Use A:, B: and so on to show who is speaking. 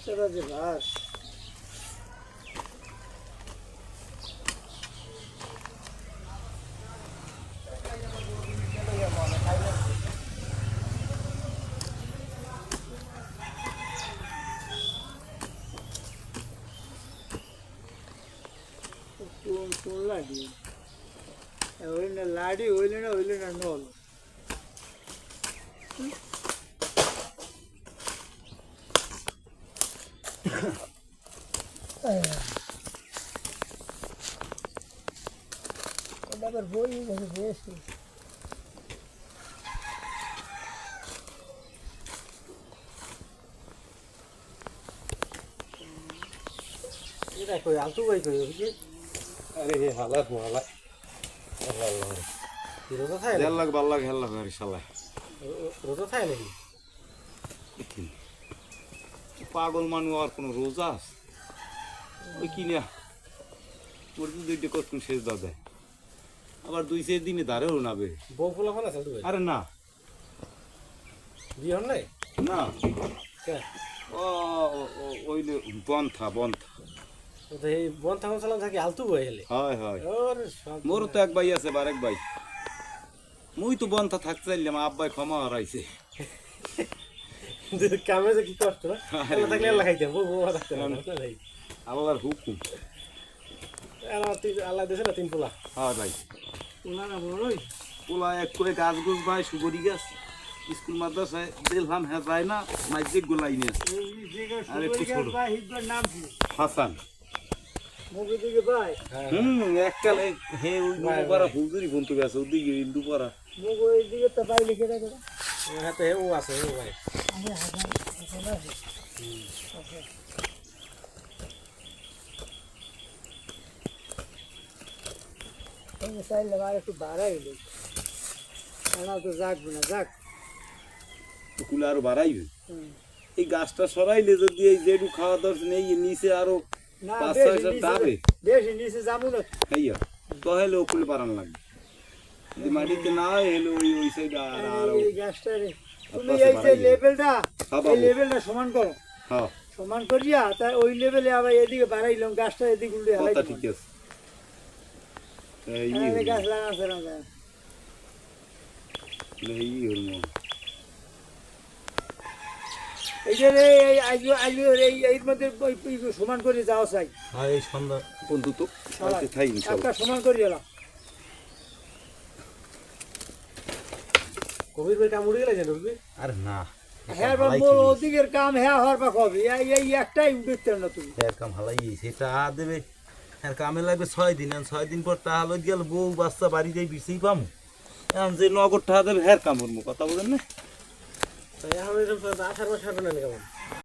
A: 5টা বাজে বাস। কোন লাডি হইলে না, লাডি হইলে না নল। আবার বই বেশি এটা কই আলতু কই কই বুঝি।
B: আরে হে হালা হালা আল্লাহ
A: রোজা খায়
B: দেড় লাখ 12 লাখ হেল্লা করে শালা
A: রোজা খায় নাকি?
B: পাগল মানুষ আর কোনো রোজা আছে ওই কিনা ওর তো দুইটা কতক্ষণ শেষ দাও দেয় আবার 2-4 দিনে দাঁড়েও নাবে।
A: বউ ফুলা ফোন আছে তুই?
B: আরে না
A: বিয়ে হন নাই
B: না
A: কে?
B: ও ওইলে বন্ধা
A: তো এই বন থাকুন সালাম থাকি আলতু বই হেলে।
B: হয় হয়
A: ওরে সব
B: মোর তো এক ভাই আছে বারেক ভাই মুই তো বন্ধা থাকতে চাইলাম আব্বাই ক্ষমা হারাইছে।
A: কামে যে কি কষ্ট আল্লাহ থাকলে আল্লাহ খাইতাম বউ বউ থাকতে না ভাই।
B: আল্লাহর হুকুম।
A: আমার আল্লাহ দেশে না 3 পোলা।
B: হ্যাঁ ভাই
A: পোলা না বড়ই
B: পোলা এক করে গাছ গোছ ভাই সুগরি গাছ স্কুল মাদ্রাসায় দিলহাম হ্যাঁ যায় না মাইজিক গোলাই নিয়ে আর একটু ছোট
A: নাম কি?
B: হাসান
A: মুখে দিকে ভাই
B: এককালে হে ওই পাড়া হুজুরি ফোন তো গেছে ওদিকে ইন্দু পাড়া
A: মুখ ওই দিকে তো ভাই লিখে রাখো হাতে ও আছে ও ভাই চাইলে আর একটু বাড়াই না তো যাকবে না যাক
B: কুলে আরো বাড়াইবে এই গাছটা সরাইলে যদি এই যেটু খাওয়া দরকার নেই নিচে আরো 5-6 ডাবে
A: বেশি নিচে যাবো না
B: হইয়া তাহলে ওকুলে বাড়ান লাগবে যদি মাটিতে না হয় এলে ওই সাইডে আর
A: এই গাছটা তুমি এই যে লেভেলটা এই লেভেলটা সমান করো
B: হ্যাঁ
A: সমান করিয়া তাই ওই লেভেলে আবার এদিকে বাড়াইলাম গাছটা এদিকে উল্টে হারাই
B: কথা ঠিক আছে এই
A: গাছ লাগাচ্ছে না
B: এই হরমোন
A: এই যে এর মধ্যে সমান করে যাওয়া চাই।
B: হ্যাঁ এই সন্ধ্যা বন্ধু তো থাই
A: একটা সমান করে এলাম কবির ভাই কাম উড়ে গেলে জানো
B: আরে না
A: হ্যাঁ ওদিকের কাম হ্যাঁ হওয়ার পা কবে এই একটাই উঠতে না তুমি
B: হ্যাঁ কাম হালাই সেটা দেবে হ্যাঁ কামে লাগবে 6 দিন 6 দিন পর টাকা লই গেল বউ বাচ্চা বাড়ি যাই বিছেই পামু এখন যে নগদ টাকা দেবে হ্যাঁ কামড় কথা বলেন না
A: এখন 18 মাস হবে না কেমন